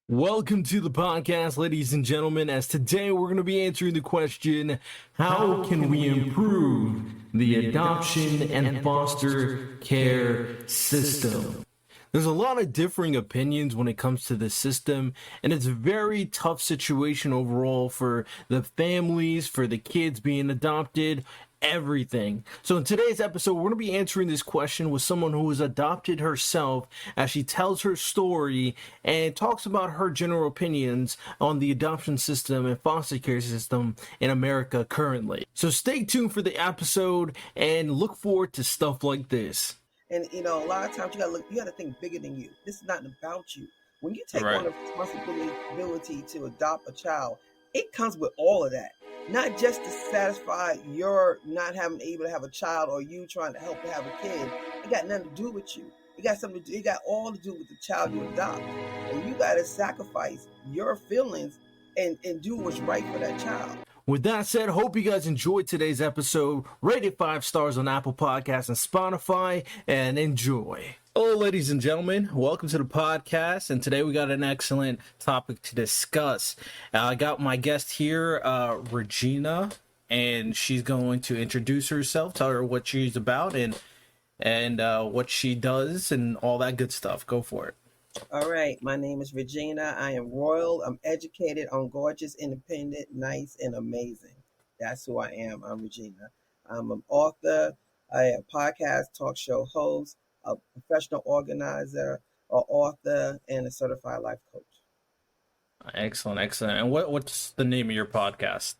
Welcome to the podcast, ladies and gentlemen, as today we're going to be answering the question, how can we improve the adoption and foster care system? There's a lot of differing opinions when it comes to the system, and it's a very tough situation overall for the families, for the kids being adopted, everything. So in today's episode, we're going to be answering this question with someone who was adopted herself as she tells her story and talks about her general opinions on the adoption system and foster care system in America currently. So stay tuned for the episode and look forward to stuff like this. And a lot of times you gotta think bigger than you. This is not about you. When you take on the responsibility to adopt a child, it comes with all of that. Not just to satisfy your not having able to have a child or you trying to help to have a kid. It got nothing to do with you. It got something to do, it got all to do with the child you adopt. And you gotta sacrifice your feelings and do what's right for that child. With that said, hope you guys enjoyed today's episode. Rate it 5 stars on Apple Podcasts and Spotify, and enjoy. Hello, ladies and gentlemen. Welcome to the podcast, and today we got an excellent topic to discuss. I got my guest here, ReGina, and she's going to introduce herself, tell her what she's about, and what she does, and all that good stuff. Go for it. All right, my name is ReGina. I am royal. I'm educated, I'm gorgeous, independent, nice, and amazing. That's who I am. I'm ReGina. I'm an author, a podcast talk show host, a professional organizer, an author, and a certified life coach. Excellent, excellent. And what's the name of your podcast?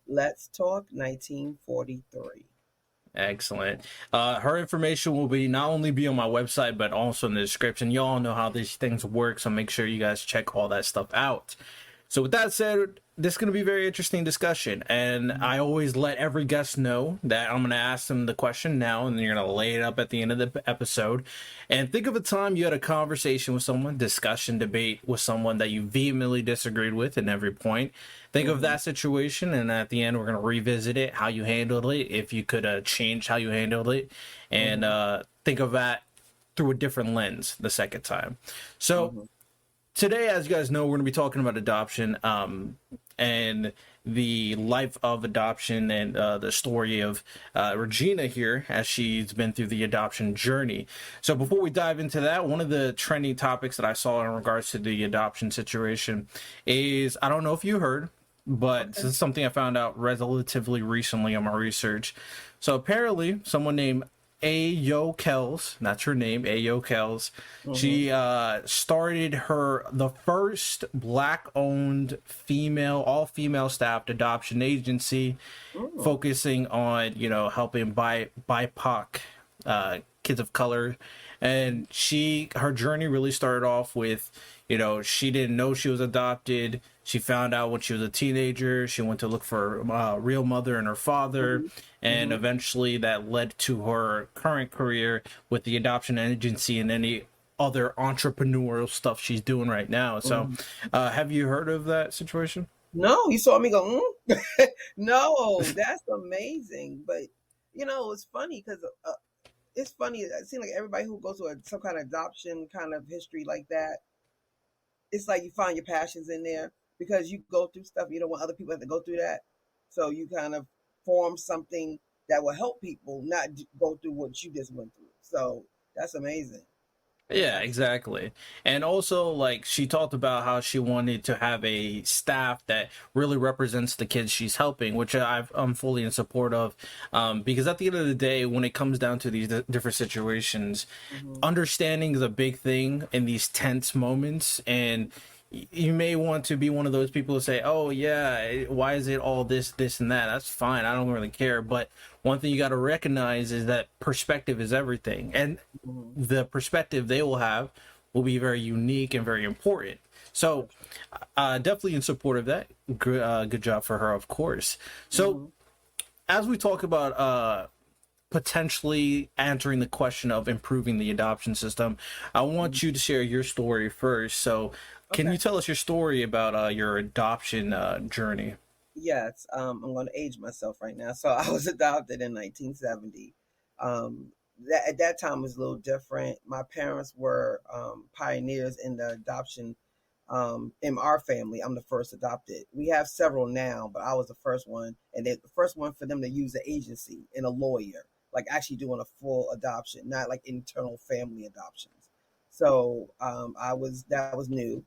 Let's Talk 1943. Excellent. Her information will not only be on my website, but also in the description. You all know how these things work, so make sure you guys check all that stuff out. So with that said, this is going to be a very interesting discussion, and I always let every guest know that I'm going to ask them the question now, and then you're going to lay it up at the end of the episode. And think of a time you had a conversation with someone, discussion, debate with someone that you vehemently disagreed with in every point. Think of that situation, and at the end, we're going to revisit it, how you handled it, if you could change how you handled it, and think of that through a different lens the second time. So today, as you guys know, we're going to be talking about adoption and the life of adoption and the story of ReGina here as she's been through the adoption journey. So before we dive into that, one of the trending topics that I saw in regards to the adoption situation is, I don't know if you heard, but this is something I found out relatively recently on my research. So apparently someone named Ayo Kells, that's her name, Ayo Kells. She started the first Black-owned all-female staffed adoption agency, focusing on helping BIPOC kids of color. And her journey really started off with, she didn't know she was adopted. She found out when she was a teenager. She went to look for a real mother and her father. And eventually that led to her current career with the adoption agency and any other entrepreneurial stuff she's doing right now. So have you heard of that situation? No, you saw me go, No, that's amazing. But, it's funny because it seems like everybody who goes to some kind of adoption kind of history like that, it's like you find your passions in there because you go through stuff. You don't want other people to have to go through that. So you kind of form something that will help people not go through what you just went through. So that's amazing. Yeah, exactly. And also, like, she talked about how she wanted to have a staff that really represents the kids she's helping, which I'm fully in support of. Because at the end of the day, when it comes down to these different situations, understanding is a big thing in these tense moments. And you may want to be one of those people who say, oh, yeah, why is it all this, and that? That's fine. I don't really care. But one thing you got to recognize is that perspective is everything. And the perspective they will have will be very unique and very important. So definitely in support of that. Good job for her, of course. So as we talk about potentially answering the question of improving the adoption system, I want you to share your story first. So can you tell us your story about your adoption journey? Yes, I'm going to age myself right now. So I was adopted in 1970. At that time was a little different. My parents were pioneers in the adoption In our family, I'm the first adopted. We have several now, but I was the first one, and the first one for them to use an agency and a lawyer, like actually doing a full adoption, not like internal family adoptions. So that was new.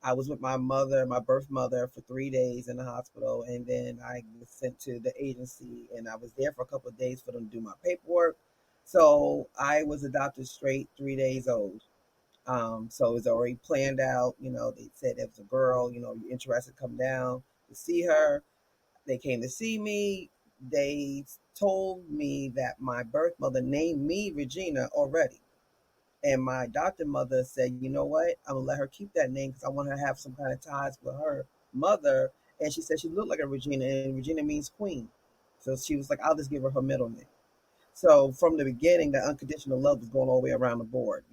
I was with my mother, my birth mother, for 3 days in the hospital, and then I was sent to the agency, and I was there for a couple of days for them to do my paperwork. So I was adopted straight 3 days old. So it was already planned out. They said it was a girl. You're interested, come down to see her. They came to see me. They told me that my birth mother named me ReGina already. And my adopted mother said, you know what? I'm going to let her keep that name because I want her to have some kind of ties with her mother. And she said she looked like a Regina, and Regina means queen. So she was like, I'll just give her her middle name. So from the beginning, the unconditional love was going all the way around the board,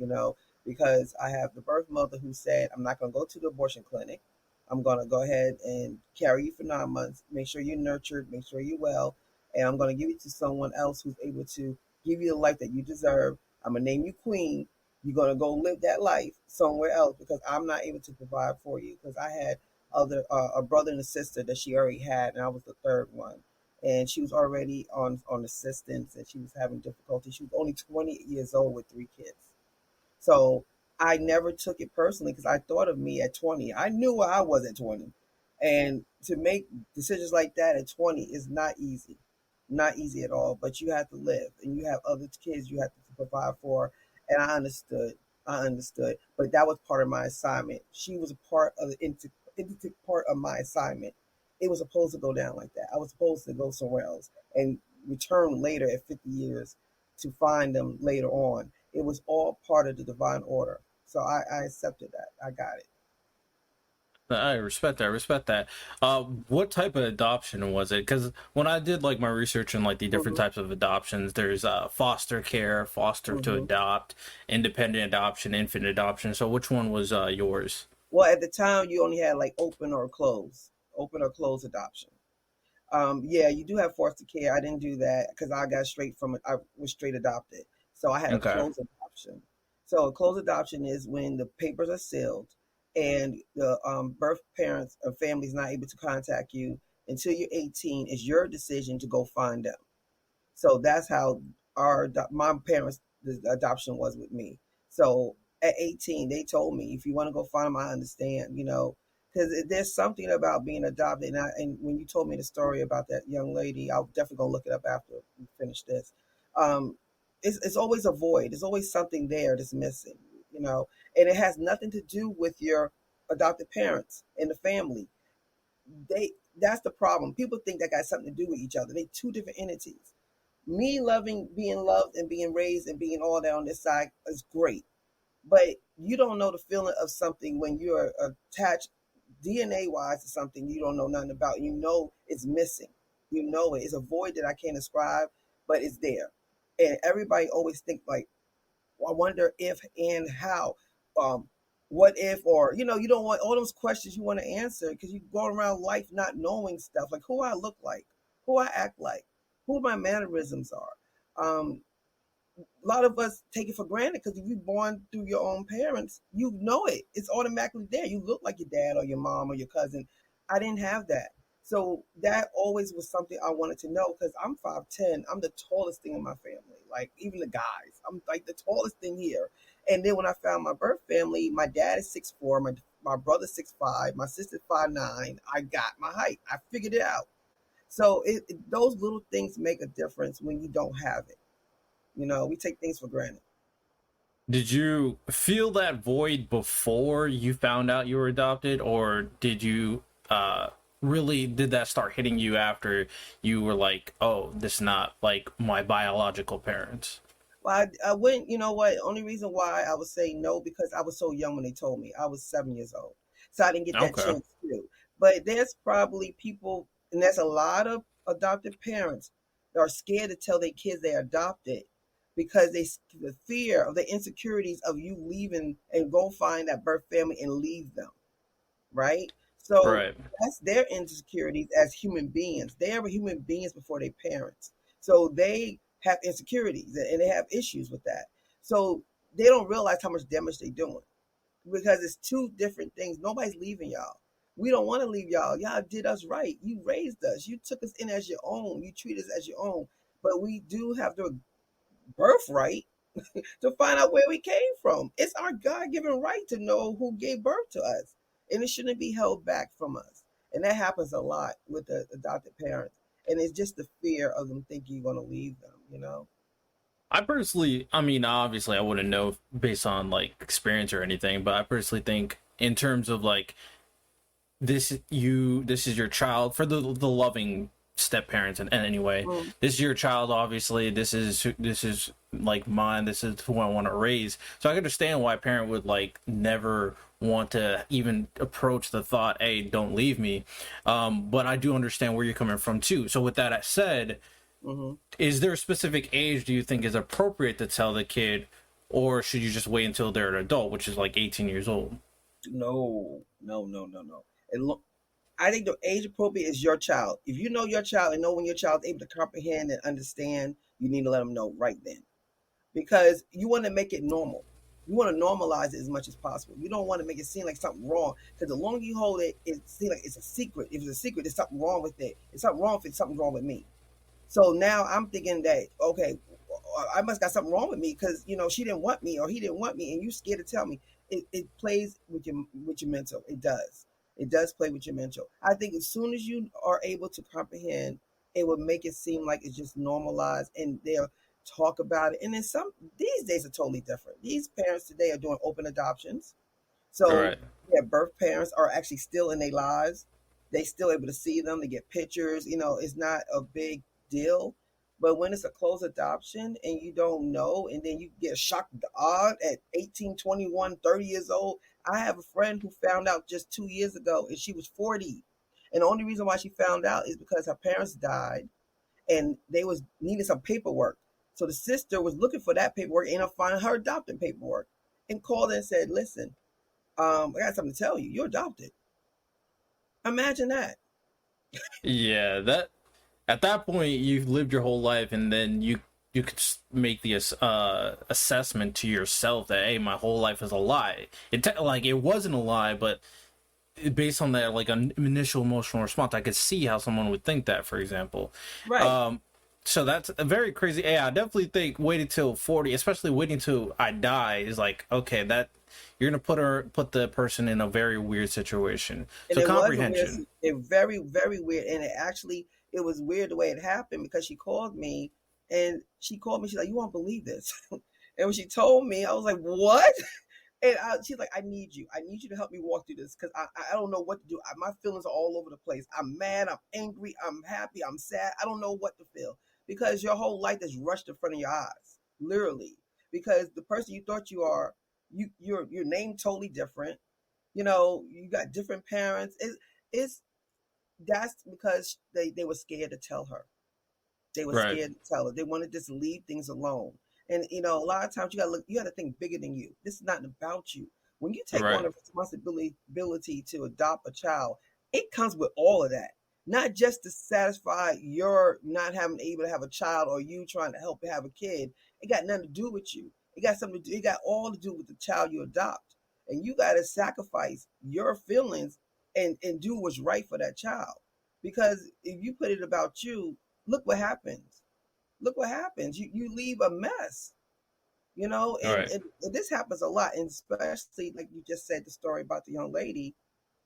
because I have the birth mother who said, I'm not going to go to the abortion clinic. I'm going to go ahead and carry you for 9 months, make sure you're nurtured, make sure you're well, and I'm going to give you to someone else who's able to give you the life that you deserve. I'm going to name you queen. You're going to go live that life somewhere else because I'm not able to provide for you because I had a brother and a sister that she already had, and I was the third one, and she was already on assistance, and she was having difficulty. She was only 20 years old with 3 kids. So I never took it personally because I thought of me at 20. I knew where I was at 20. And to make decisions like that at 20 is not easy. Not easy at all. But you have to live and you have other kids you have to provide for. And I understood. I understood. But that was part of my assignment. She was a part of the intricate part of my assignment. It was supposed to go down like that. I was supposed to go somewhere else and return later at 50 years to find them later on. It was all part of the divine order. So I accepted that. I got it. I respect that. I respect that. What type of adoption was it? Because when I did like my research on like the different Mm-hmm. types of adoptions, there's foster care, foster to Mm-hmm. adopt, independent adoption, infant adoption. So which one was yours? Well, at the time, you only had like open or closed adoption. Yeah, you do have foster care. I didn't do that because I got straight from it. I was straight adopted. So I had a Okay. closed adoption. So a closed adoption is when the papers are sealed and the birth parents or family is not able to contact you until you're 18. It's your decision to go find them. So that's how my parents the adoption was with me. So at 18, they told me, if you want to go find them, I understand, because there's something about being adopted. And when you told me the story about that young lady, I'll definitely go look it up after we finish this. Um, it's always a void. There's always something there that's missing, and it has nothing to do with your adopted parents and the family. That's the problem. People think that got something to do with each other. They two different entities. Me loving being loved and being raised and being all that on this side is great. But you don't know the feeling of something when you're attached DNA wise to something you don't know nothing about. You know it's missing. You know it. It's a void that I can't describe, but it's there. And everybody always think like, well, I wonder if and how. Um, what if, or you don't want all those questions you want to answer because you go around life not knowing stuff like who I look like, who I act like, who my mannerisms are. A lot of us take it for granted because if you're born through your own parents, you know it. It's automatically there. You look like your dad or your mom or your cousin. I didn't have that. So that always was something I wanted to know because I'm 5'10". I'm the tallest thing in my family. Like even the guys, I'm like the tallest thing here. And then when I found my birth family, my dad is 6'4", my brother 6'5", my sister 5'9". I got my height. I figured it out. So those little things make a difference when you don't have it. We take things for granted. Did you feel that void before you found out you were adopted, or did you really did that start hitting you after you were like, oh, this is not like my biological parents? Well, I went, you know what? Only reason why I would say no because I was so young when they told me. I was 7 years old. So I didn't get that Okay. chance to. But there's probably people, and there's a lot of adopted parents that are scared to tell their kids they're adopted because the fear of the insecurities of you leaving and go find that birth family and leave them, right? So Right. that's their insecurities as human beings. They are human beings before they parents. So they have insecurities and they have issues with that. So they don't realize how much damage they're doing. because it's two different things. Nobody's leaving y'all. We don't want to leave y'all. Y'all did us right. You raised us. You took us in as your own. You treat us as your own. But we do have the birthright to find out where we came from. It's our God-given right to know who gave birth to us, and it shouldn't be held back from us. And that happens a lot with the adopted parents, and it's just the fear of them thinking you're going to leave them. You know. I personally, I mean, obviously, I wouldn't know based on like experience or anything, but I personally think in terms of like this is your child for the loving step parents and anyway, Mm. this is your child. Obviously, this is like mine. This is who I want to raise. So I understand why a parent would like never want to even approach the thought, hey, don't leave me. But I do understand where you're coming from too. So with that said, Mm-hmm. is there a specific age do you think is appropriate to tell the kid, or should you just wait until they're an adult, which is like 18 years old? No, no, no, no, no. I think the age appropriate is your child. If you know your child and know when your child is able to comprehend and understand, you need to let them know right then, because you want to make it normal. You want to normalize it as much as possible. You don't want to make it seem like something wrong, because the longer you hold it, it seems like it's a secret. If it's a secret, there's something wrong with it. It's something wrong if it's something wrong with me. So now I'm thinking that, okay, I must got something wrong with me, because she didn't want me or he didn't want me, and you scared to tell me. It plays with your mental. It does. It does play with your mental. I think as soon as you are able to comprehend, it will make it seem like it's just normalized, and they'll talk about it. And then some these days are totally different. These parents today are doing open adoptions. All So right. yeah, birth parents are actually still in their lives. They still able to see them. They get pictures. It's not a big deal. But when it's a closed adoption and you don't know, and then you get shocked odd at 18, 21, 30 years old. I have a friend who found out just 2 years ago, and she was 40. And the only reason why she found out is because her parents died, and they was needing some paperwork. So the sister was looking for that paperwork and ended up finding her adopted paperwork, and called and said, listen, I got something to tell you. You're adopted. Imagine that. Yeah, that at that point you've lived your whole life, and then you could make the assessment to yourself that, hey, my whole life is a lie. Like it wasn't a lie, but based on that like an initial emotional response, I could see how someone would think that, for example. Right. So that's a very crazy. Yeah, I definitely think waiting till 40, especially waiting till I die, is like, okay, that you're gonna put the person in a very weird situation. And So it was a weird, comprehension. very, very weird. And it was weird the way it happened, because she called me, and she's like, you won't believe this. And when she told me, I was like, what? And she's like, I need you to help me walk through this, because I don't know what to do. My feelings are all over the place. I'm mad, I'm angry, I'm happy, I'm sad. I don't know what to feel, because your whole life is rushed in front of your eyes, literally. Because the person you thought you are, your name totally different. You got different parents. It's That's because they were scared to tell her. They were Right. scared to tell her. They wanted to just leave things alone. And a lot of times you gotta think bigger than you. This is not about you. When you take on Right. the responsibility to adopt a child, it comes with all of that. Not just to satisfy your not having able to have a child, or you trying to help have a kid. It got nothing to do with you. It got something to do. It got all to do with the child you adopt. And you got to sacrifice your feelings and do what's right for that child. Because if you put it about you, look what happens. Look what happens. You leave a mess, All right. and this happens a lot, and especially like you just said, the story about the young lady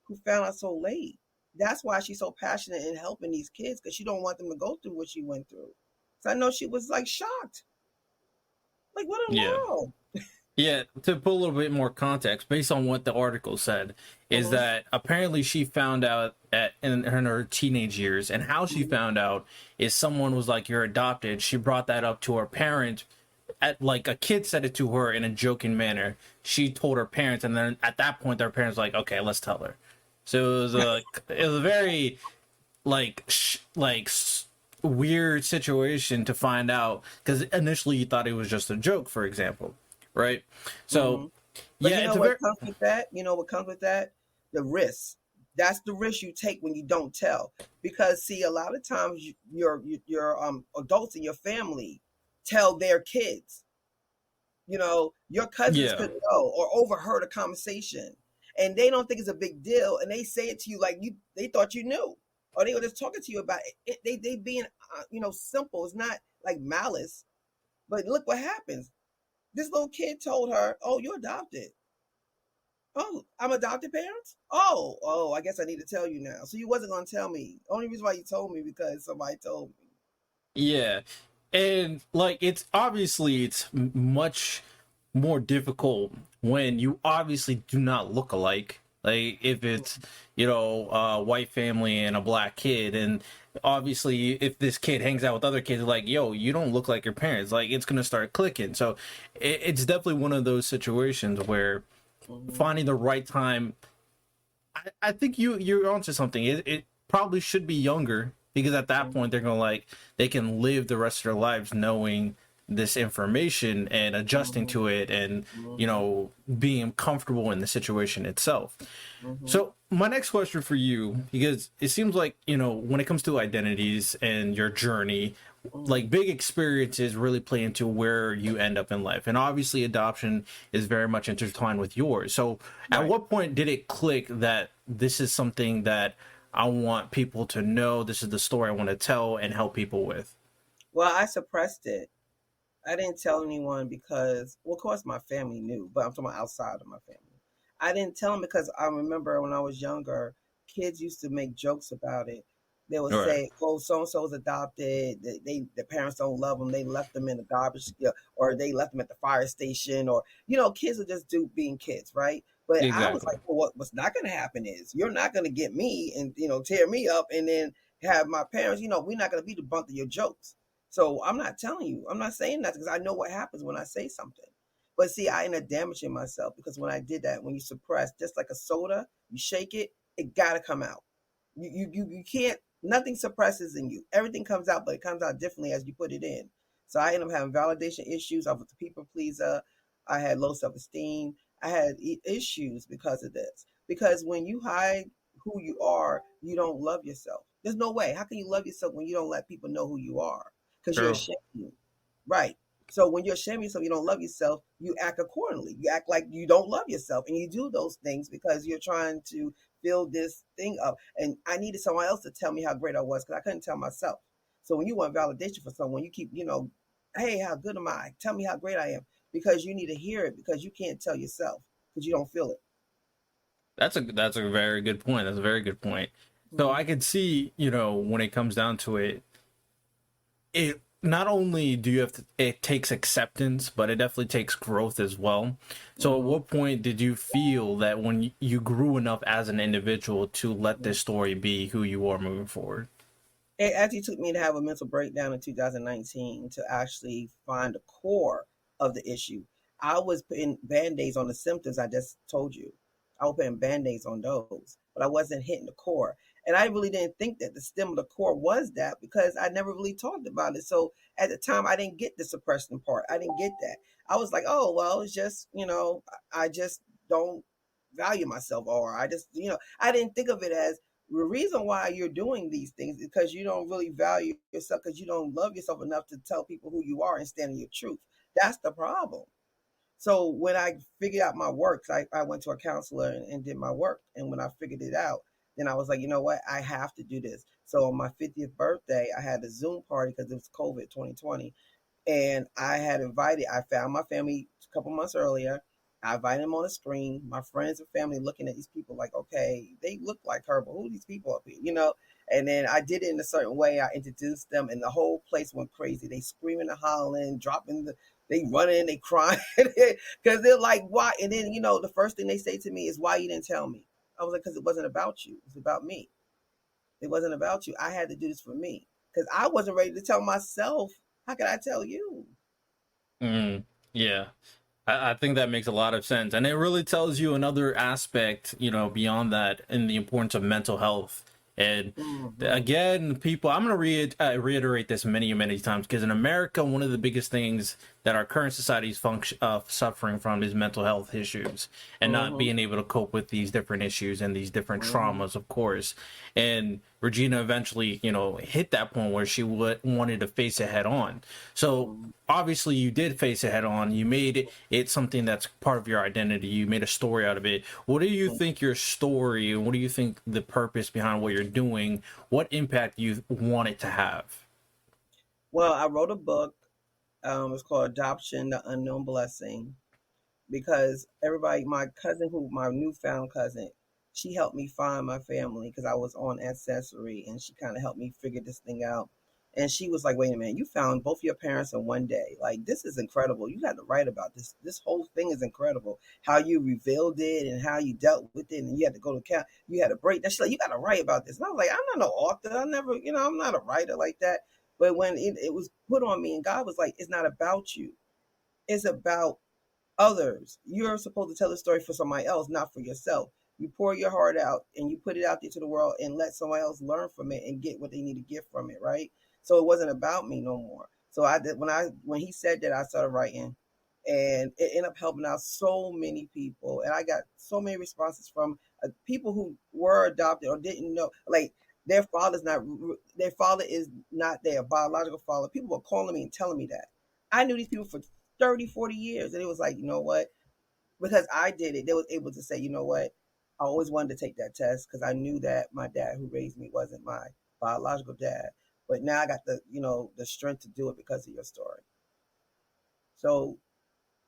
who found out so late. That's why she's so passionate in helping these kids, because she don't want them to go through what she went through. So I know she was like shocked, like what in the Yeah. world? Yeah, to put a little bit more context, based on what the article said, is Mm-hmm. that apparently she found out in her teenage years, and how she Mm-hmm. found out is someone was like, "You're adopted." She brought that up to her parents, at like a kid said it to her in a joking manner. She told her parents, and then at that point, their parents were like, "Okay, let's tell her." So it was a very like weird situation to find out, because initially you thought it was just a joke, for example, right? So Mm-hmm. But yeah, you know it's a what very comes with that? You know what comes with that? The risk. That's the risk you take when you don't tell. Because see, a lot of times your adults in your family tell their kids. Your cousins Yeah. could know or overheard a conversation, and they don't think it's a big deal, and they say it to you like they thought you knew, or they were just talking to you about it. They being simple. It's not like malice, but look what happens. This little kid told her, "Oh, you're adopted." Oh, I'm adopted parents? Oh, I guess I need to tell you now. So you wasn't gonna tell me. Only reason why you told me because somebody told me. Yeah. And like it's obviously much more difficult when you obviously do not look alike. Like if it's, a white family and a black kid, and obviously if this kid hangs out with other kids, like, yo, you don't look like your parents, like it's gonna start clicking. So it's definitely one of those situations where Mm-hmm. finding the right time. I think you're onto something. It probably should be younger, because at that point they're gonna they can live the rest of their lives knowing this information and adjusting Mm-hmm. to it, and Mm-hmm. being comfortable in the situation itself. Mm-hmm. So my next question for you, because it seems like, when it comes to identities and your journey, Mm-hmm. like big experiences really play into where you end up in life. And obviously adoption is very much intertwined with yours. So at Right. what point did it click that this is something that I want people to know, this is the story I want to tell and help people with? Well, I suppressed it. I didn't tell anyone because, well, of course, my family knew, but I'm talking about outside of my family. I didn't tell them because I remember when I was younger, kids used to make jokes about it. They would All right. say, "Oh, so and so's adopted. The parents don't love them. They left them in the garbage, or they left them at the fire station, or kids will just do being kids, right?" But I was Exactly. like, "Well, what's not going to happen is you're not going to get me and tear me up, and then have my parents. We're not going to be the butt of your jokes." So I'm not telling you. I'm not saying that because I know what happens when I say something. But see, I ended up damaging myself because when I did that, when you suppress, just like a soda, you shake it, it gotta come out. You can't. Nothing suppresses in you. Everything comes out, but it comes out differently as you put it in. So I ended up having validation issues. I was a people pleaser. I had low self esteem. I had issues because of this. Because when you hide who you are, you don't love yourself. There's no way. How can you love yourself when you don't let people know who you are? Because you're True. ashamed. Right. So when you're ashamed of yourself, you don't love yourself, you act accordingly. You act like you don't love yourself. And you do those things because you're trying to build this thing up. And I needed someone else to tell me how great I was because I couldn't tell myself. So when you want validation for someone, you keep, hey, how good am I? Tell me how great I am. Because you need to hear it because you can't tell yourself because you don't feel it. That's a very good point. That's a very good point. So Mm-hmm. I could see, when it comes down to it, it not only do you have to, it takes acceptance, but it definitely takes growth as well. So at Mm-hmm. what point did you feel that when you grew enough as an individual to let this story be who you are moving forward? It actually took me to have a mental breakdown in 2019 to actually find the core of the issue. I was putting band-aids on the symptoms I just told you. I was putting band-aids on those, but I wasn't hitting the core. And I really didn't think that the stem of the core was that because I never really talked about it. So at the time, I didn't get the suppression part. I didn't get that. I was like, oh, well, it's just, I just don't value myself, or I just, I didn't think of it as the reason why you're doing these things is because you don't really value yourself because you don't love yourself enough to tell people who you are and stand in your truth. That's the problem. So when I figured out my works, I went to a counselor and did my work. And when I figured it out, then I was like, you know what? I have to do this. So on my 50th birthday, I had a Zoom party because it was COVID 2020. And I had invited, I found my family a couple months earlier. I invited them on the screen. My friends and family looking at these people like, okay, they look like her, but who are these people up here? And then I did it in a certain way. I introduced them, and the whole place went crazy. They screaming and hollering, they running, they crying, because they're like, why? And then, the first thing they say to me is, why you didn't tell me? I was like, because it wasn't about you. It's about me. It wasn't about you. I had to do this for me because I wasn't ready to tell myself. How could I tell you? Mm, yeah. I think that makes a lot of sense. And it really tells you another aspect, beyond that, in the importance of mental health. And Mm-hmm. again, people, I'm going to reiterate this many, many times, because in America, one of the biggest things that our current society is suffering from is mental health issues and not Mm-hmm. being able to cope with these different issues and these different Mm-hmm. traumas, of course. And ReGina eventually, hit that point where she wanted to face it head on. So Mm-hmm. obviously you did face it head on. You made it something that's part of your identity. You made a story out of it. What do you think your story, and what do you think the purpose behind what you're doing, what impact you want it to have? Well, I wrote a book. It's called Adoption: The Unknown Blessing, because everybody, my cousin, my newfound cousin, she helped me find my family because I was on Ancestry, and she kind of helped me figure this thing out. And she was like, "Wait a minute, you found both your parents in one day. Like, this is incredible. You got to write about this. This whole thing is incredible. How you revealed it and how you dealt with it, and you had to go to camp. You had to break. She's like, you got to write about this." And I was like, "I'm not no author. I never, I'm not a writer like that." But when it was put on me, and God was like, "It's not about you. It's about others. You're supposed to tell the story for somebody else, not for yourself. You pour your heart out and you put it out there to the world and let somebody else learn from it and get what they need to get from it, right?" So it wasn't about me no more. So I did when he said that, I started writing, and it ended up helping out so many people, and I got so many responses from people who were adopted or didn't know, like their father is not their biological father. People were calling me and telling me that. I knew these people for 30, 40 years. And it was like, you know what? Because I did it, they was able to say, you know what? I always wanted to take that test because I knew that my dad who raised me wasn't my biological dad. But now I got the strength to do it because of your story. So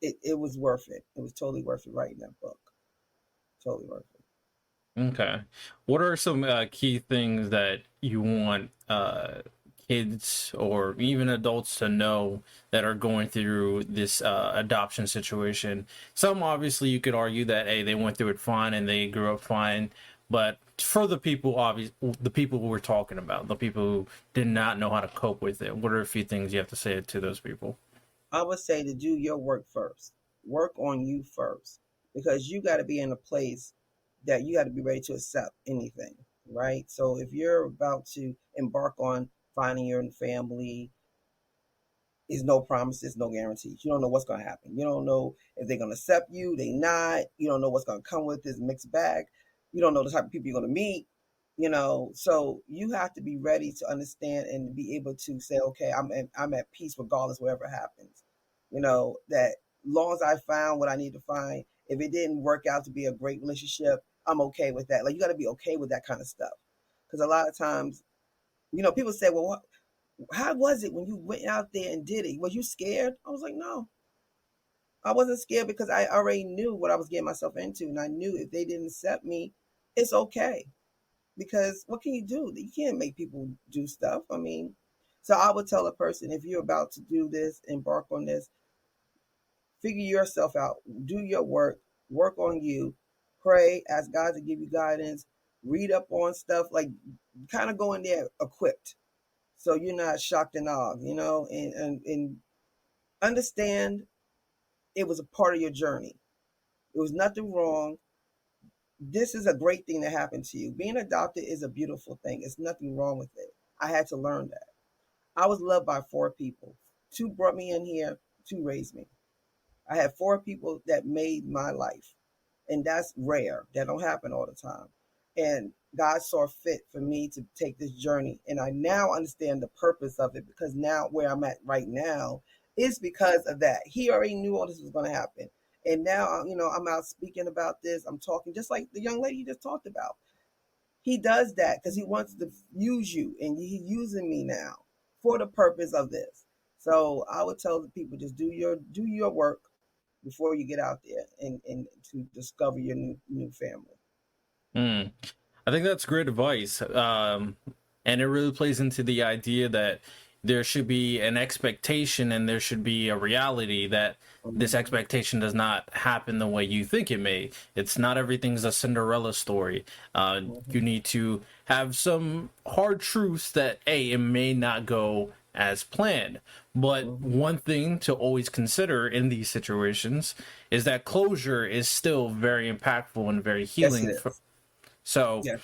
it was worth it. It was totally worth it writing that book. Totally worth it. Okay. What are some key things that you want kids or even adults to know that are going through this adoption situation? Some obviously you could argue that hey, they went through it fine and they grew up fine, but for the people the people who we're talking about, the people who did not know how to cope with it, what are a few things you have to say to those people? I would say to do your work first. Work on you first because you got to be in a place that you got to be ready to accept anything, right? So if you're about to embark on finding your family, is no promises, no guarantees. You don't know what's going to happen. You don't know if they're going to accept you, they not. You don't know what's going to come with this mixed bag. You don't know the type of people you're going to meet. So you have to be ready to understand and be able to say, okay, I'm at peace regardless whatever happens. That long as I found what I need to find, if it didn't work out to be a great relationship, I'm okay with that. Like, you got to be okay with that kind of stuff, because a lot of times, people say, well, how was it when you went out there and did it? Was you scared? I was like, no, I wasn't scared because I already knew what I was getting myself into. And I knew if they didn't accept me, it's okay. Because what can you do? You can't make people do stuff. I mean, so I would tell a person, if you're about to do this, embark on this, figure yourself out, do your work on you, pray, ask God to give you guidance, read up on stuff, like kind of go in there equipped. So you're not shocked and awed, and understand it was a part of your journey. It was nothing wrong. This is a great thing that happened to you. Being adopted is a beautiful thing. It's nothing wrong with it. I had to learn that. I was loved by 4 people. 2 brought me in here, 2 raised me. I had 4 people that made my life. And that's rare. That don't happen all the time. And God saw fit for me to take this journey. And I now understand the purpose of it, because now where I'm at right now is because of that. He already knew all this was going to happen. And now, I'm out speaking about this. I'm talking just like the young lady you just talked about. He does that because he wants to use you, and he's using me now for the purpose of this. So I would tell the people, just do your work before you get out there and to discover your new family. Mm. I think that's great advice. And it really plays into the idea that there should be an expectation and there should be a reality that this Mm-hmm. expectation does not happen the way you think it may. It's not everything's a Cinderella story. You Mm-hmm. need to have some hard truths that, A, it may not go as planned. But Mm-hmm. one thing to always consider in these situations is that closure is still very impactful and very Yes, it healing. is. So Yes.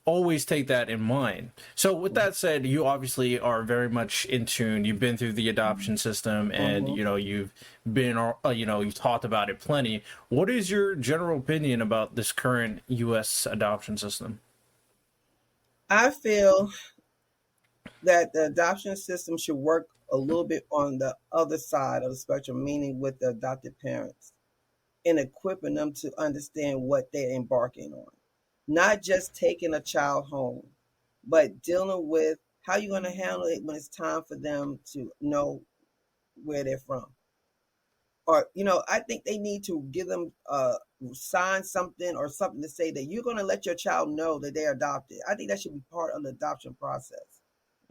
always take that in mind. So with that said, you obviously are very much in tune. You've been through the adoption system, and Mm-hmm. you've been you've talked about it plenty. What is your general opinion about this current US adoption system? I feel that the adoption system should work a little bit on the other side of the spectrum, meaning with the adopted parents, and equipping them to understand what they're embarking on. Not just taking a child home, but dealing with how you're going to handle it when it's time for them to know where they're from. Or, I think they need to give them sign something or something to say that you're going to let your child know that they're adopted. I think that should be part of the adoption process.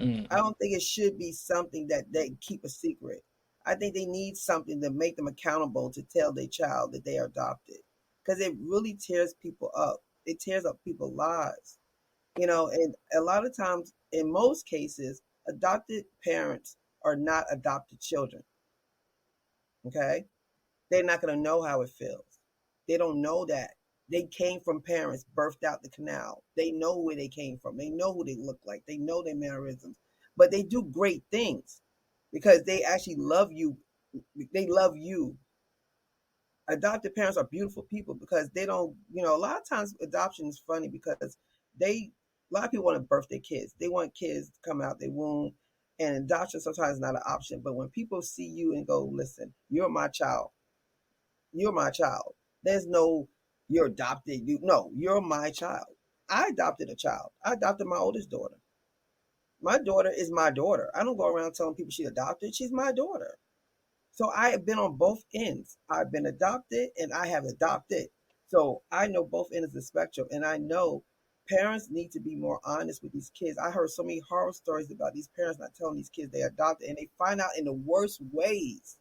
I Mm. don't think it should be something that they keep a secret. I think they need something to make them accountable to tell their child that they are adopted, because it really tears people up. It tears up people's lives, and a lot of times, in most cases, adopted parents are not adopted children. Okay. They're not going to know how it feels. They don't know that. They came from parents birthed out the canal. They know where they came from. They know who they look like. They know their mannerisms. But they do great things because they actually love you. They love you. Adopted parents are beautiful people because they don't, a lot of times adoption is funny because a lot of people want to birth their kids. They want kids to come out their womb, and adoption sometimes is not an option. But when people see you and go, listen, you're my child, you're my child. There's no you're adopted. No, you're my child. I adopted a child. I adopted my oldest daughter. My daughter is my daughter. I don't go around telling people she adopted. She's my daughter. So I have been on both ends. I've been adopted and I have adopted. So I know both ends of the spectrum, and I know parents need to be more honest with these kids. I heard so many horror stories about these parents not telling these kids they adopted, and they find out in the worst ways,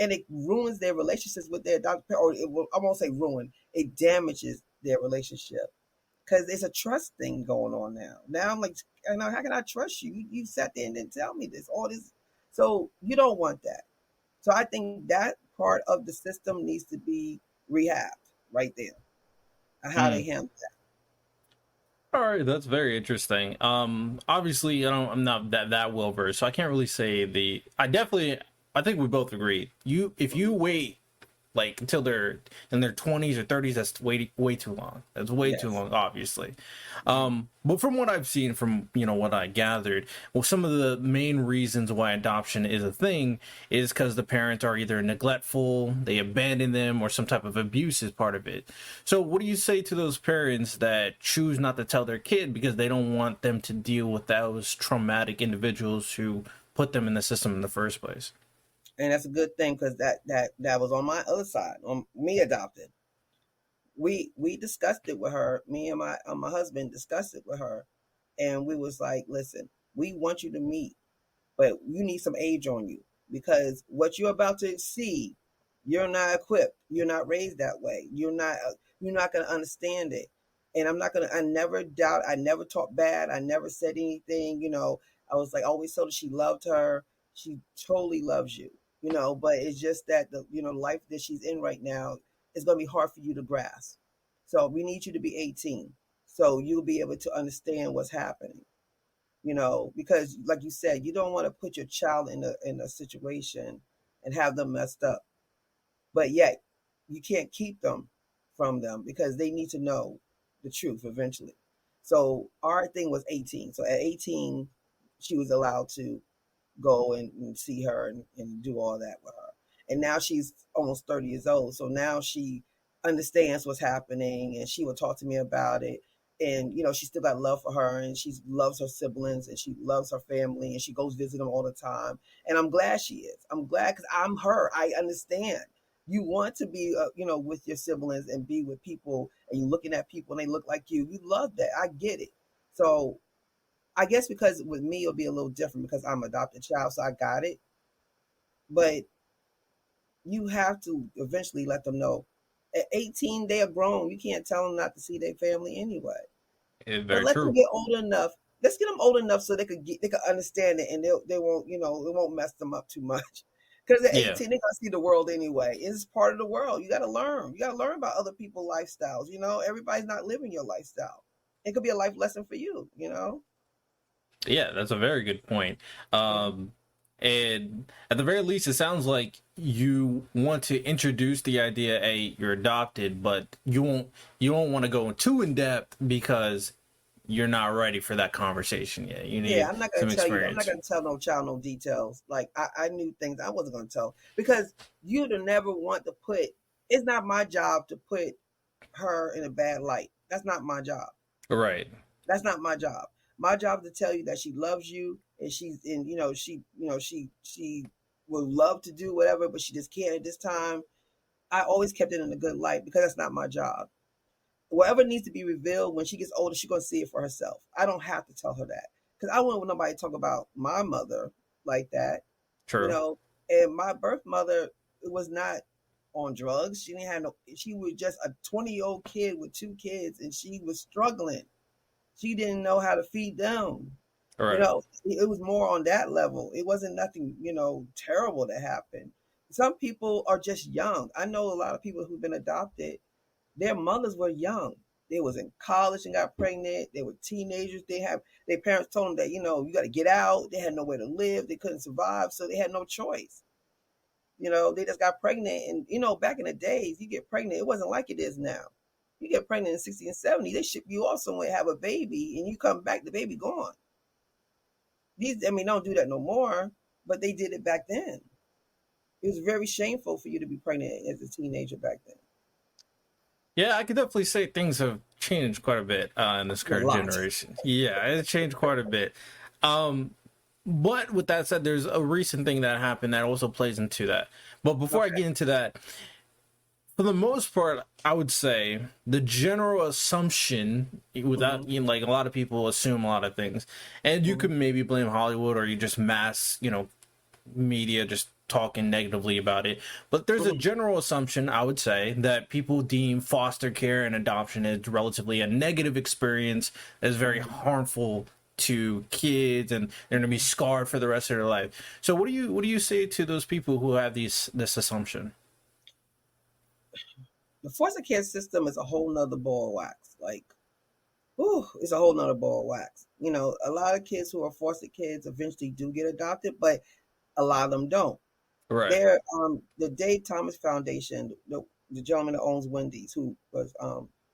and it ruins their relationships with their adopted parent, or I won't say ruin, it damages their relationship because it's a trust thing going on now. Now I'm like, how can I trust you? You sat there and didn't tell me this, all this. So you don't want that. So I think that part of the system needs to be rehabbed right there, how they Mm. handle that. All right, that's very interesting. Obviously, I'm not that well versed, so I can't really say the. I think we both agree. If you wait like until they're in their 20s or 30s, that's way too long. That's way too Yes. long, obviously. But from what I've seen, from what I gathered, well, some of the main reasons why adoption is a thing is because the parents are either neglectful, they abandon them, or some type of abuse is part of it. So what do you say to those parents that choose not to tell their kid because they don't want them to deal with those traumatic individuals who put them in the system in the first place? And that's a good thing because that was on my other side, on me adopted. We discussed it with her. Me and my husband discussed it with her, and we was like, listen, we want you to meet, but you need some age on you because what you're about to see, you're not equipped. You're not raised that way. You're not going to understand it. And I never doubt, I never talked bad. I never said anything, I was like, always told her she loved her. She totally loves you, but it's just that the life that she's in right now is going to be hard for you to grasp. So we need you to be 18 so you'll be able to understand what's happening, because like you said, you don't want to put your child in a situation and have them messed up. But yet you can't keep them from them because they need to know the truth eventually. So our thing was 18. So at 18, she was allowed to go and see her and do all that with her. And now she's almost 30 years old. So now she understands what's happening and she will talk to me about it. And, she still got love for her and she loves her siblings and she loves her family and she goes visit them all the time. And I'm glad she is. I'm glad because I'm her. I understand. You want to be, with your siblings and be with people and you're looking at people and they look like you. You love that. I get it. So I guess because with me it'll be a little different because I'm an adopted child, so I got it. But you have to eventually let them know. At 18, they are grown. You can't tell them not to see their family anyway. It's But very let them true. get old enough. Let's get them old enough so they could understand it and they won't it won't mess them up too much. Because at Yeah. 18, they're gonna see the world anyway. It's part of the world. You gotta learn. You gotta learn about other people's lifestyles. Everybody's not living your lifestyle. It could be a life lesson for you, Yeah, that's a very good point. And at the very least, it sounds like you want to introduce the idea, hey, you're adopted, but you don't want to go too in depth because you're not ready for that conversation yet. You Yeah, need I'm not gonna some tell you. I'm not experience. gonna tell no child no details. Like I knew things I wasn't gonna tell because you'd never want to put. It's not my job to put her in a bad light. That's not my job. Right. That's not my job. My job is to tell you that she loves you and she's in. She would love to do whatever, but she just can't at this time. I always kept it in a good light because that's not my job. Whatever needs to be revealed when she gets older, she's gonna see it for herself. I don't have to tell her that because I wouldn't want nobody to talk about my mother like that, you True. know. And my birth mother was not on drugs. She didn't have no. She was just a 20-year-old kid with two kids, and she was struggling. She didn't know how to feed them. Right. It was more on that level. It wasn't nothing, terrible that happened. Some people are just young. I know a lot of people who've been adopted, their mothers were young. They was in college and got pregnant. They were teenagers. Their parents told them that, you got to get out. They had nowhere to live. They couldn't survive. So they had no choice. They just got pregnant. And, back in the days, you get pregnant. It wasn't like it is now. You get pregnant in 60 and 70, they ship you off somewhere, have a baby, and you come back, the baby gone. Don't do that no more, but they did it back then. It was very shameful for you to be pregnant as a teenager back then. Yeah, I could definitely say things have changed quite a bit in this A current lot. generation. Yeah, it's changed quite a bit. But with that said, there's a recent thing that happened that also plays into that. But before I Okay. get into that, for the most part, I would say the general assumption, without like a lot of people assume a lot of things, and you could maybe blame Hollywood or you just mass, media just talking negatively about it. But there's a general assumption, I would say, that people deem foster care and adoption as relatively a negative experience, as very harmful to kids, and they're going to be scarred for the rest of their life. So what do you say to those people who have this assumption? The foster care system is a whole nother ball of wax. Like, it's a whole nother ball of wax. A lot of kids who are foster kids eventually do get adopted, but a lot of them don't. Right. The Dave Thomas Foundation, the gentleman that owns Wendy's, who was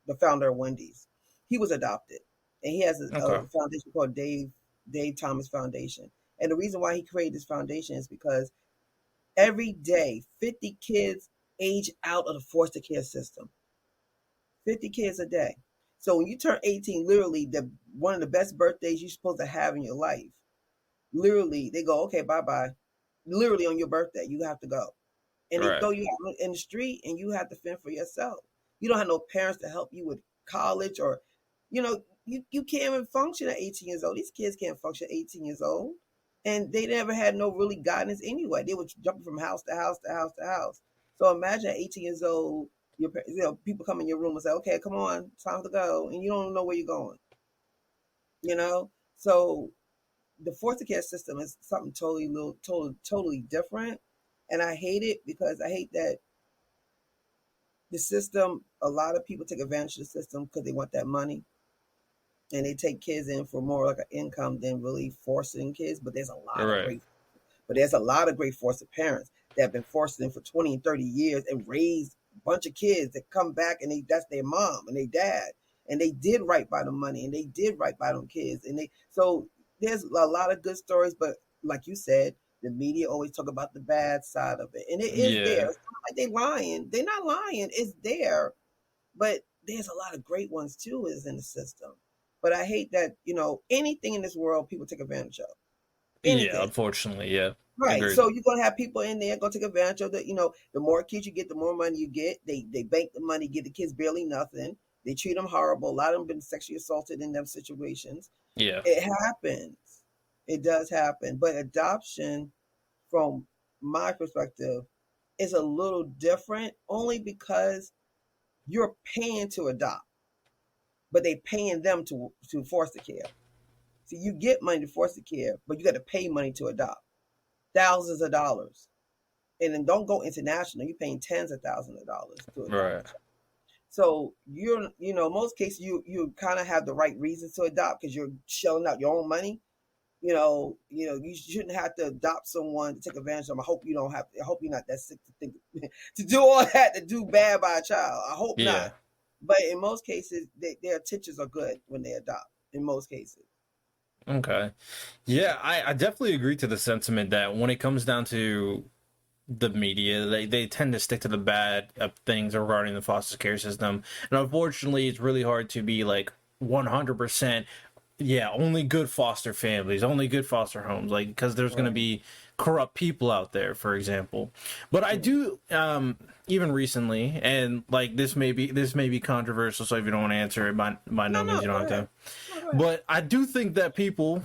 the founder of Wendy's, he was adopted, and he has Okay. a foundation called Dave Thomas Foundation. And the reason why he created this foundation is because every day 50 kids age out of the foster care system. 50 kids a day. So when you turn 18, literally one of the best birthdays you're supposed to have in your life, literally they go, okay, bye bye. Literally on your birthday, you have to go. And they Right. throw you out in the street and you have to fend for yourself. You don't have no parents to help you with college or, you can't even function at 18 years old. These kids can't function at 18 years old. And they never had no really guidance anyway. They were jumping from house to house to house to house. So imagine at 18 years old, people come in your room and say, okay, come on, time to go. And you don't know where you're going, you know? So the foster care system is something totally different. And I hate it because I hate that the system, a lot of people take advantage of the system because they want that money. And they take kids in for more like an income than really forcing kids. Right. But there's a lot of great foster parents that have been forcing for 20 and 30 years and raised a bunch of kids that come back and that's their mom and their dad. And they did right by the money and they did right by them kids. So there's a lot of good stories, but like you said, the media always talk about the bad side of it. And it is there. Yeah. It's not like they lying. They're not lying. It's there. But there's a lot of great ones too is in the system. But I hate that, anything in this world people take advantage of. Yeah. Anything. Unfortunately, yeah. Right. Agreed. So you're gonna have people in there gonna take advantage of the, the more kids you get, the more money you get. They bank the money, give the kids barely nothing. They treat them horrible. A lot of them been sexually assaulted in them situations. Yeah. It happens. It does happen. But adoption, from my perspective, is a little different only because you're paying to adopt, but they paying them to foster care. So you get money to foster care, but you got to pay money to adopt. Thousands of dollars. And then don't go international. You're paying tens of thousands of dollars to adopt a Right. child. So most cases you kind of have the right reasons to adopt because you're shelling out your own money. You shouldn't have to adopt someone to take advantage of them. I hope you don't have. I hope you're not that sick to think to do all that to do bad by a child. I hope Yeah. not. But in most cases, their intentions are good when they adopt. In most cases. Okay. Yeah, I definitely agree to the sentiment that when it comes down to the media, they tend to stick to the bad things regarding the foster care system. And unfortunately, it's really hard to be like 100%, yeah, only good foster families, only good foster homes, like, because there's going to be corrupt people out there, for example. But I do, even recently, and like this may be controversial, so if you don't want to answer it, by no means you don't have to. But I do think that people,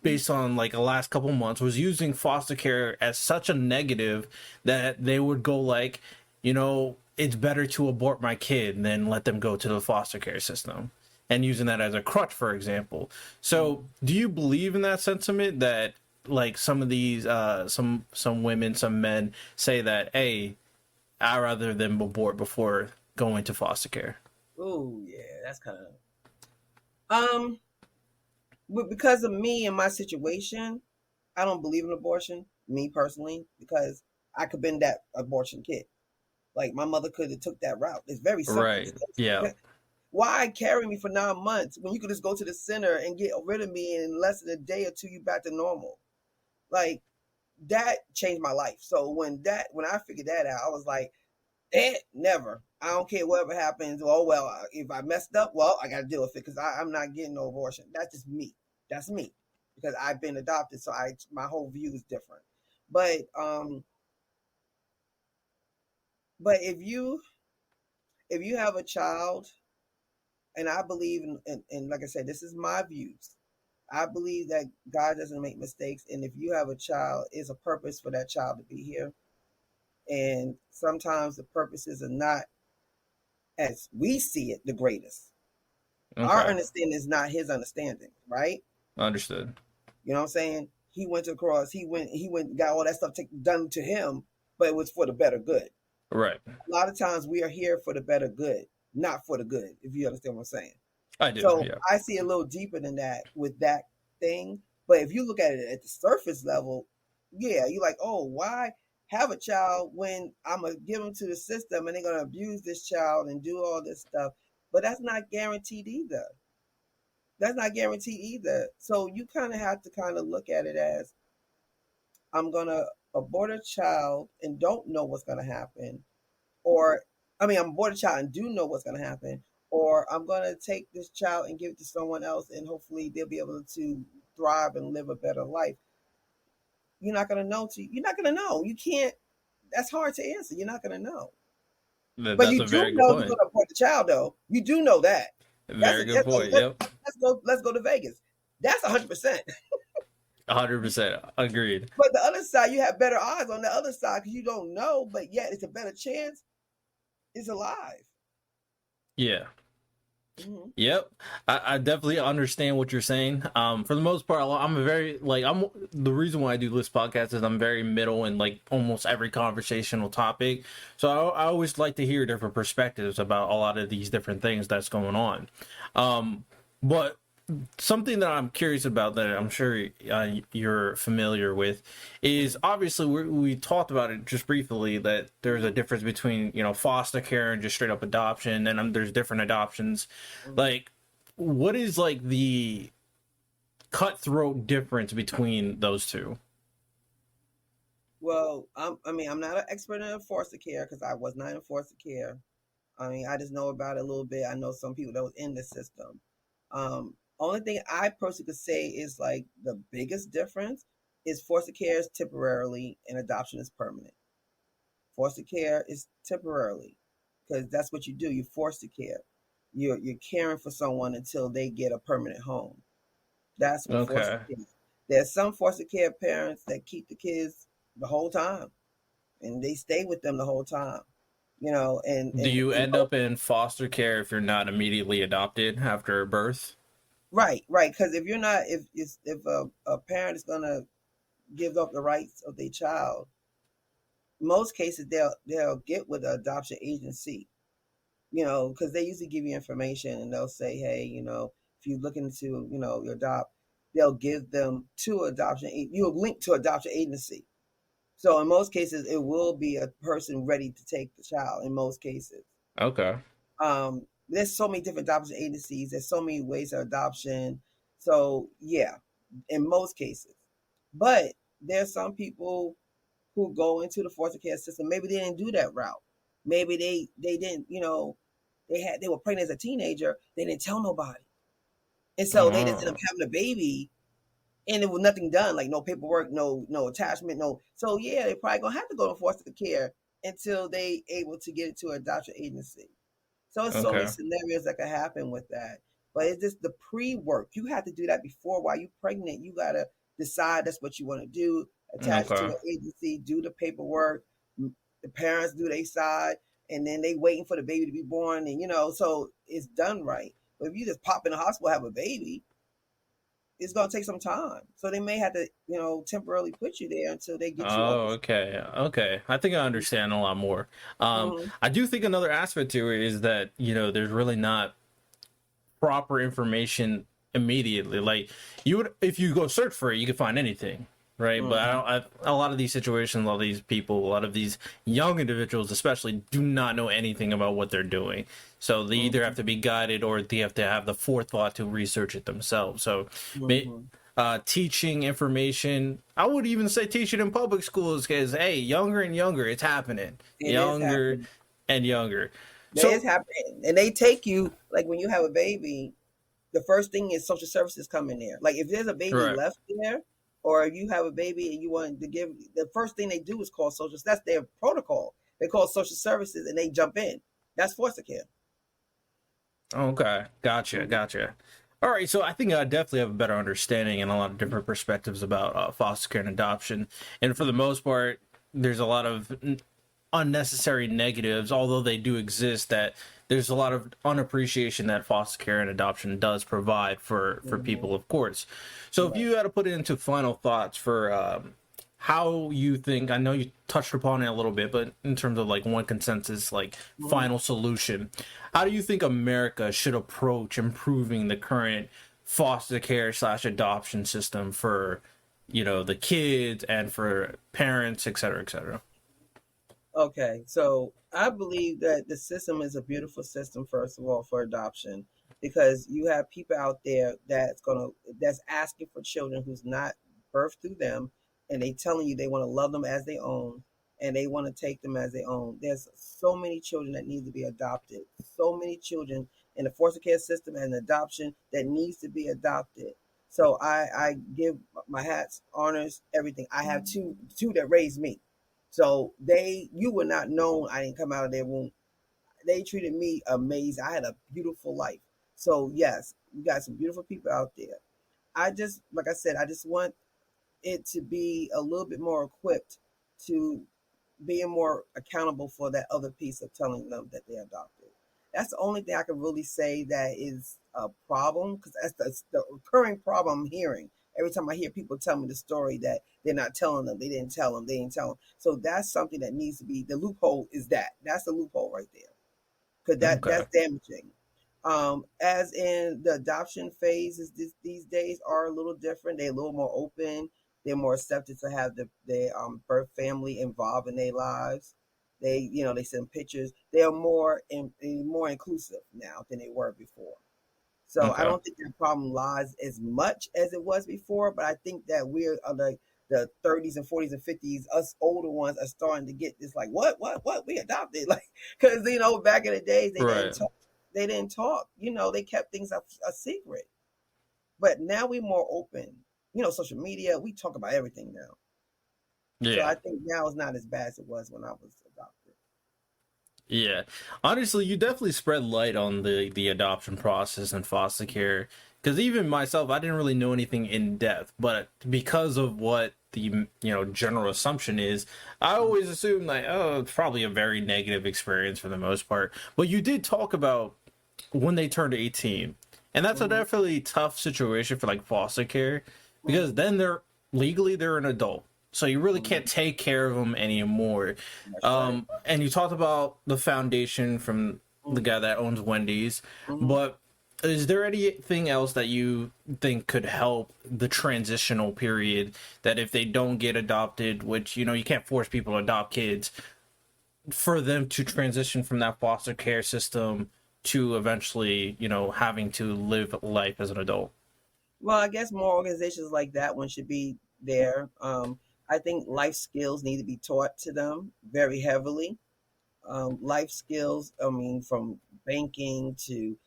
based on like the last couple months, was using foster care as such a negative that they would go like, it's better to abort my kid than let them go to the foster care system, and using that as a crutch, for example. So, do you believe in that sentiment that like some of these, some women, some men say that, hey, I'd rather them abort before going to foster care? Oh yeah, that's kind of but because of me and my situation, I don't believe in abortion, me personally, because I could been that abortion kid. Like my mother could have took that route. It's very simple. Right. Yeah. Why carry me for 9 months when you could just go to the center and get rid of me in less than a day or two, you back to normal? Like that changed my life. So when I figured that out, I was like, never. I don't care whatever happens. Oh well, if I messed up, well, I got to deal with it because I'm not getting no abortion. That's just me. That's me because I've been adopted, so my whole view is different. But if you have a child, and I believe in like I said, this is my views. I believe that God doesn't make mistakes, and if you have a child, it's a purpose for that child to be here. And sometimes the purposes are not as we see it the greatest. Our Okay. understanding is not his understanding, right? Understood. You know what I'm saying? He went to the cross. He went, got all that stuff done to him, but it was for the better good. Right. A lot of times we are here for the better good, not for the good, if you understand what I'm saying. I do. So Yeah. I see a little deeper than that with that thing. But if you look at it at the surface level, yeah, you're like, oh, why have a child when I'm going to give them to the system and they're going to abuse this child and do all this stuff? But that's not guaranteed either. That's not guaranteed either. So you kind of have to kind of look at it as I'm going to abort a child and don't know what's going to happen. Or, I'm abort a child and do know what's going to happen. Or I'm going to take this child and give it to someone else and hopefully they'll be able to thrive and live a better life. You're not going to know. You're not going to know. You can't. That's hard to answer. You're not going to know. But That's you a do very good know you're point. going to abort the child, though. You do know that. Very good point. Yep. Let's go to Vegas. That's 100%. 100%. Agreed. But the other side, you have better odds on the other side because you don't know, but yet it's a better chance it's alive. Yeah. Mm-hmm. Yep. I definitely understand what you're saying. For the most part, I'm a very, like, the reason why I do this podcast is I'm very middle in like almost every conversational topic. So I always like to hear different perspectives about a lot of these different things that's going on. But something that I'm curious about that I'm sure you're familiar with is obviously we talked about it just briefly that there's a difference between foster care and just straight up adoption, and there's different adoptions. Like, what is like the cutthroat difference between those two? Well, I'm not an expert in foster care because I was not in foster care. I just know about it a little bit. I know some people that was in the system. Only thing I personally could say is like the biggest difference is foster care is temporarily and adoption is permanent. Foster care is temporarily because that's what you do. You foster care. You're caring for someone until they get a permanent home. That's what foster Okay. care is. There's some foster care parents that keep the kids the whole time and they stay with them the whole time. Do you end up in foster care if you're not immediately adopted after birth? Right. Because if you're not, if a parent is gonna give up the rights of their child, most cases they'll get with the adoption agency. because they usually give you information and they'll say, hey, if you're looking to, you adopt, they'll give them to adoption. You'll link to adoption agency. So in most cases, it will be a person ready to take the child. In most cases, Okay. there's so many different adoption agencies. There's so many ways of adoption. So yeah, in most cases, but there's some people who go into the foster care system. Maybe they didn't do that route. Maybe they didn't. They were pregnant as a teenager. They didn't tell nobody, and so they just ended up Oh, having a baby, and there was nothing done, like no paperwork, no attachment, no. So yeah, they probably gonna have to go to foster care until they able to get it to an adoption agency. So it's so many okay. scenarios that could happen with that. But it's just the pre-work. You have to do that before while you're pregnant. You gotta decide that's what you want to do, attach to Okay. an agency, do the paperwork, the parents do their side, and then they waiting for the baby to be born, and so it's done right. But if you just pop in the hospital, have a baby, it's gonna take some time. So they may have to, temporarily put you there until they get you Oh, open. okay. Okay. I think I understand a lot more. Mm-hmm. I do think another aspect to it is that, there's really not proper information immediately. Like you would, if you go search for it, you can find anything, right? But I Mm-hmm. don't. A lot of these situations, a lot of these people, a lot of these young individuals, especially, do not know anything about what they're doing. So they either Mm-hmm. have to be guided or they have to have the forethought to research it themselves. So, Mm-hmm. teaching information, I would even say teaching in public schools, because hey, younger and younger, it's happening, It is younger happening. and younger. That is So happening. And they take you, like when you have a baby, the first thing is social services come in there. Like if there's a baby right. left there, or you have a baby and you want to give, the first thing they do is call social. That's their protocol. They call social services and they jump in. That's foster care. Okay, gotcha, Mhm. gotcha. All right, so I think I definitely have a better understanding and a lot of different perspectives about foster care and adoption. And for the most part, there's a lot of unnecessary negatives, although they do exist. That there's a lot of unappreciation that foster care and adoption does provide for Mhm. people, of course. So if Right. you had to put it into final thoughts for how you think, I know you touched upon it a little bit, but in terms of like one consensus, like Mhm. final solution, how do you think America should approach improving the current foster care slash adoption system for, the kids and for parents, et cetera, et cetera? Okay, so I believe that the system is a beautiful system, first of all, for adoption, because you have people out there that's asking for children who's not birthed through them, and they telling you they want to love them as their own, and they want to take them as their own. There's so many children that need to be adopted, so many children in the foster care system and adoption that needs to be adopted. So I give my hats, honors, everything. I have two that raised me. So you would not know I didn't come out of their womb. They treated me amazing. I had a beautiful life. So yes, you got some beautiful people out there. I just, like I said, I just want it to be a little bit more equipped to being more accountable for that other piece of telling them that they're adopted. That's the only thing I can really say that is a problem, because that's the recurring problem I'm hearing. Every time I hear people tell me the story that they're not telling them, they didn't tell them, they didn't tell them. So that's something that needs to be, the loophole is that. That's the loophole right there, because Okay. that's damaging. As in the adoption phases these days are a little different. They're a little more open. They're more accepted to have their birth family involved in their lives. They send pictures. They are more inclusive now than they were before. So I Okay. don't think that problem lies as much as it was before, but I think that we're the 30s and 40s and 50s, us older ones are starting to get this, like, what, we adopted, like, because back in the days Right. they didn't talk, they kept things a secret. But now we're more open, social media, we talk about everything now. So Yeah. I think now it's not as bad as it was when I was adopted. Yeah. Honestly, you definitely spread light on the adoption process and foster care. Because even myself, I didn't really know anything in depth, but because of what the general assumption is, I always assume like, oh, it's probably a very negative experience for the most part. But you did talk about when they turned 18, and that's a Mm-hmm. definitely tough situation for like foster care, because Mm-hmm. then they're an adult, so you really Mm-hmm. can't take care of them anymore. That's right. And you talked about the foundation from the guy that owns Wendy's. Mm-hmm. But is there anything else that you think could help the transitional period, that if they don't get adopted, which, you can't force people to adopt kids, for them to transition from that foster care system to eventually, having to live life as an adult? Well, I guess more organizations like that one should be there. I think life skills need to be taught to them very heavily. Life skills, I mean, from banking to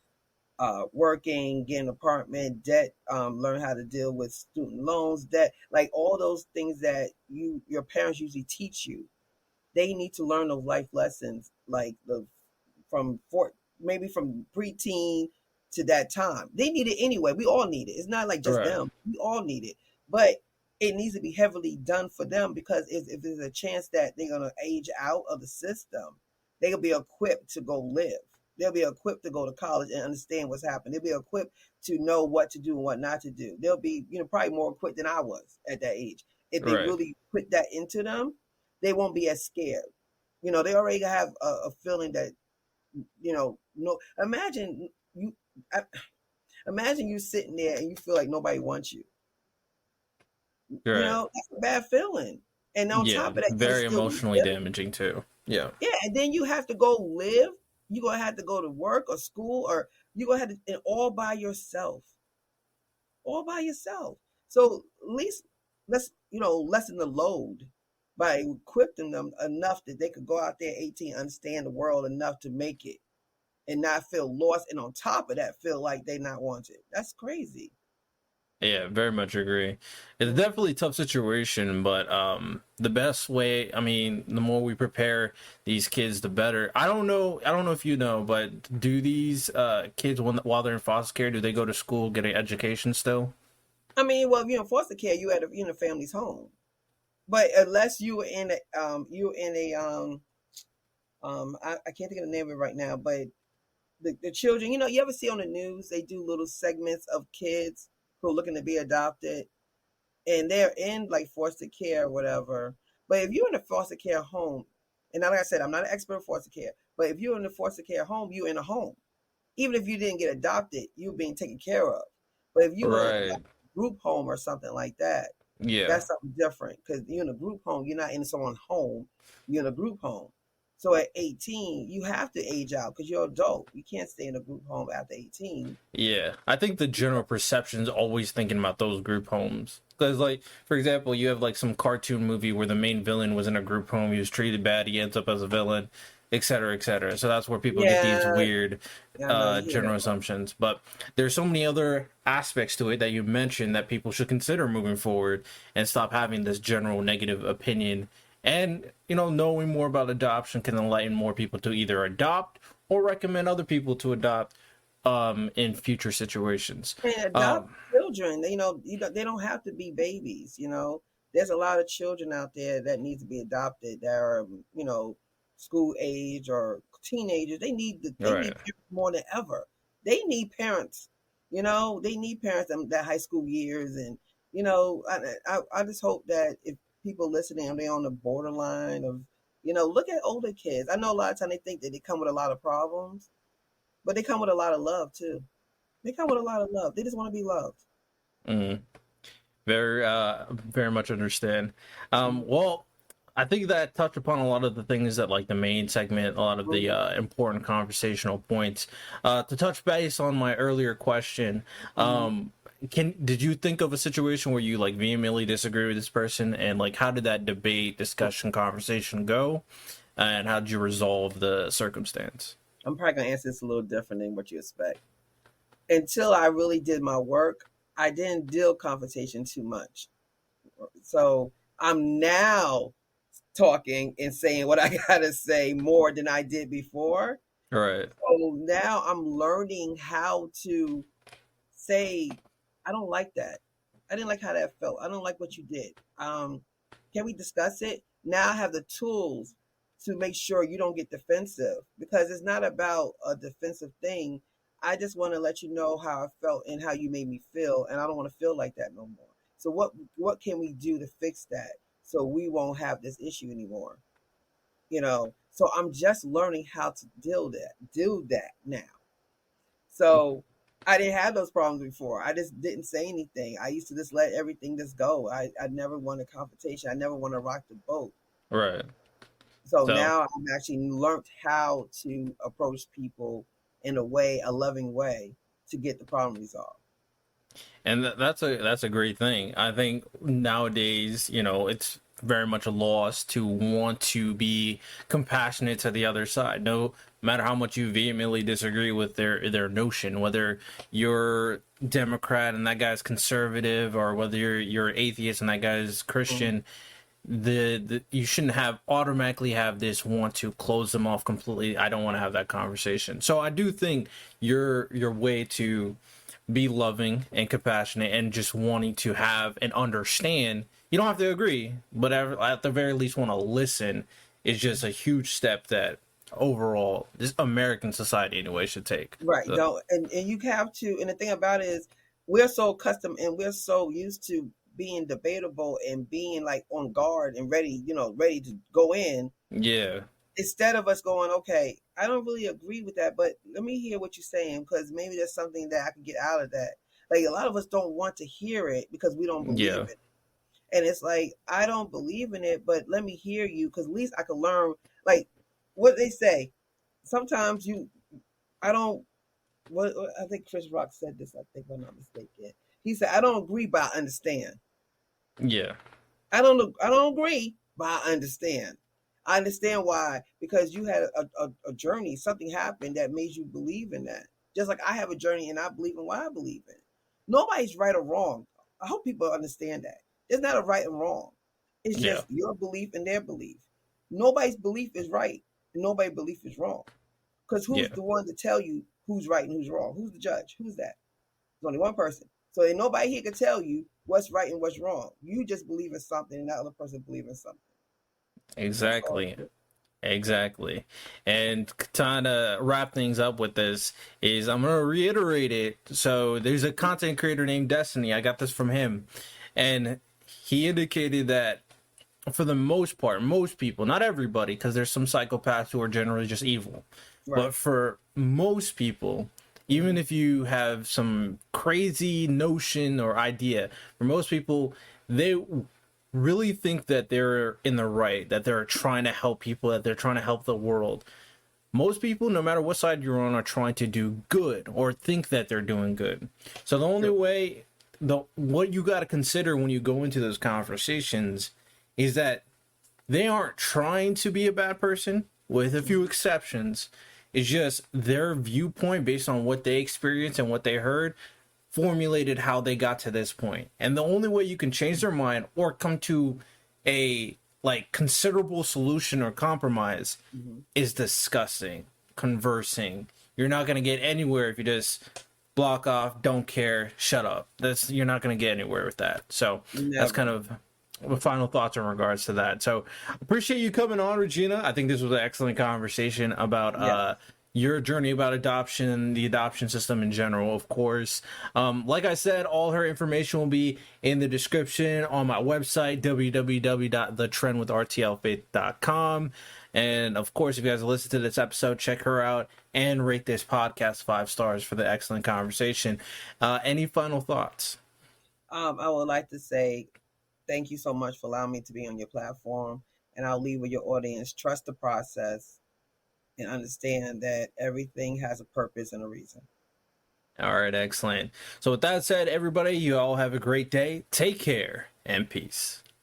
working, getting an apartment, debt, learn how to deal with student loans, debt, like all those things that your parents usually teach you. They need to learn those life lessons, like from maybe from preteen to that time. They need it anyway. We all need it. It's not like just Right. them. We all need it, but it needs to be heavily done for them because if there's a chance that they're gonna age out of the system, they'll be equipped to go live. They'll be equipped to go to college and understand what's happening. They'll be equipped to know what to do and what not to do. They'll be, probably more equipped than I was at that age. If they Right. really put that into them, they won't be as scared. They already have a feeling that, no. I- imagine you sitting there and you feel like nobody wants you. Right. That's a bad feeling. And on Yeah. top of that, you got to Very still emotionally live. damaging too. Yeah. Yeah, and then you have to go live. You're gonna have to go to work or school, or you're gonna have to, and all by yourself. All by yourself. So at least let's, lessen the load by equipping them enough that they could go out there 18, understand the world enough to make it and not feel lost, and on top of that feel like they not wanted. That's crazy. Yeah, very much agree. It's Mhm. definitely a tough situation, but the best way, I mean, the more we prepare these kids, the better. I don't know if you know, but do these kids, while they're in foster care, do they go to school, get an education still? I mean, well, if you're in foster care, you in a family's home. But unless you in a I can't think of the name of it right now, but the children, you ever see on the news they do little segments of kids who are looking to be adopted, and they're in like foster care or whatever. But if you're in a foster care home, and like I said, I'm not an expert in foster care, but if you're in a foster care home, you're in a home. Even if you didn't get adopted, you're being taken care of. But if you in like Right. a group home or something like that, Yeah. that's something different because you're in a group home. You're not in someone's home. You're in a group home. So at 18, you have to age out because you're adult. You can't stay in a group home after 18. Yeah, I think the general perception is always thinking about those group homes. Because, like, for example, you have like some cartoon movie where the main villain was in a group home, he was treated bad, he ends up as a villain, etc., etc. So that's where people get these Yeah, weird I know you hear general that. assumptions. But there's so many other aspects to it that you mentioned that people should consider moving forward and stop having this general negative opinion. And, knowing more about adoption can enlighten more people to either adopt or recommend other people to adopt in future situations. And adopt children. They don't have to be babies. There's a lot of children out there that need to be adopted that are, school age or teenagers. They Right. need parents more than ever. They need parents. They need parents that high school years, and I just hope that if people listening, they're on the borderline of, look at older kids. I know a lot of time they think that they come with a lot of problems, but they come with a lot of love too. They come with a lot of love. They just want to be loved. Mm, very much understand. Mhm. Well, I think that touched upon a lot of the things that, like, the main segment, a lot of the Mhm. important conversational points. To touch base on my earlier question, Mhm. did you think of a situation where you like vehemently disagree with this person, and like how did that debate, discussion, conversation go, and how did you resolve the circumstance? I'm probably gonna answer this a little different than what you expect. Until I really did my work, I didn't deal confrontation too much. So I'm now talking and saying what I gotta say more than I did before. Right. So now I'm learning how to say, I don't like that. I didn't like how that felt. I don't like what you did. Can we discuss it? Now I have the tools to make sure you don't get defensive because it's not about a defensive thing. I just want to let you know how I felt and how you made me feel, and I don't want to feel like that no more. So what can we do to fix that so we won't have this issue anymore? So I'm just learning how to do that now. So I didn't have those problems before. I just didn't say anything. I used to just let everything just go. I never wanted confrontation. I never want to rock the boat. Right. So So, now I'm actually learned how to approach people in a loving way to get the problem resolved. and that's a great thing. I think nowadays, it's very much a loss to want to be compassionate to the other side. No matter how much you vehemently disagree with their notion, whether you're Democrat and that guy's conservative, or whether you're atheist and that guy's Mhm. Christian, the you shouldn't have automatically have this want to close them off completely. I don't want to have that conversation. So I do think your way to be loving and compassionate and just wanting to have and understand, you don't have to agree, but at the very least want to listen, is just a huge step that overall this American society anyway should take. Right. So, Don't and you have to, and the thing about it is we're so accustomed and we're so used to being debatable and being like on guard and ready, ready to go in. yeah, Instead of us going, okay, I don't really agree with that, but let me hear what you're saying because maybe there's something that I can get out of that. Like a lot of us don't want to hear it because we don't believe yeah, it. And it's like, I don't believe in it, but let me hear you because at least I can learn. Like what they say, sometimes I don't, I think Chris Rock said this, I think, if I'm not mistaken. He said, I don't agree, but I understand. yeah, I don't agree, but I understand. I understand why, because you had a journey, something happened that made you believe in that. Just like I have a journey and I believe in what I believe in. Nobody's right or wrong. I hope people understand that. There's not a right and wrong. It's yeah, just your belief and their belief. Nobody's belief is right and nobody's belief is wrong. Because who's yeah, the one to tell you who's right and who's wrong? Who's the judge? Who's that? There's only one person. So ain't nobody here can tell you what's right and what's wrong. You just believe in something and that other person believe in something. That's all. exactly. Exactly. And trying to wrap things up with this is I'm going to reiterate it. So there's a content creator named Destiny. I got this from him. And he indicated that for the most part, most people, not everybody, because there's some psychopaths who are generally just evil. Right. But for most people, even Mm-hmm. if you have some crazy notion or idea, for most people, they really think that they're in the right, that they're trying to help people, that they're trying to help the world. Most people, no matter what side you're on, are trying to do good or think that they're doing good. So the only Yep. way, the what you got to consider when you go into those conversations is that they aren't trying to be a bad person, with a few exceptions. It's just their viewpoint based on what they experienced and what they heard formulated how they got to this point. And the only way you can change their mind or come to a like considerable solution or compromise Mm-hmm. is discussing, conversing. You're not going to get anywhere if you just block off, don't care, shut up. That's you're not going to get anywhere with that. So that's kind Never. of the final thoughts in regards to that. So appreciate you coming on, Regina. I think this was an excellent conversation about Yes. your journey about adoption, the adoption system in general, of course. Like I said, all her information will be in the description on my website, www.thetrendwithrtlfaith.com. And of course, if you guys listen to this episode, check her out and rate this podcast 5 stars for the excellent conversation. Any final thoughts? I would like to say thank you so much for allowing me to be on your platform. And I'll leave with your audience. Trust the process and understand that everything has a purpose and a reason. All right, excellent. So with that said, everybody, you all have a great day. Take care and peace.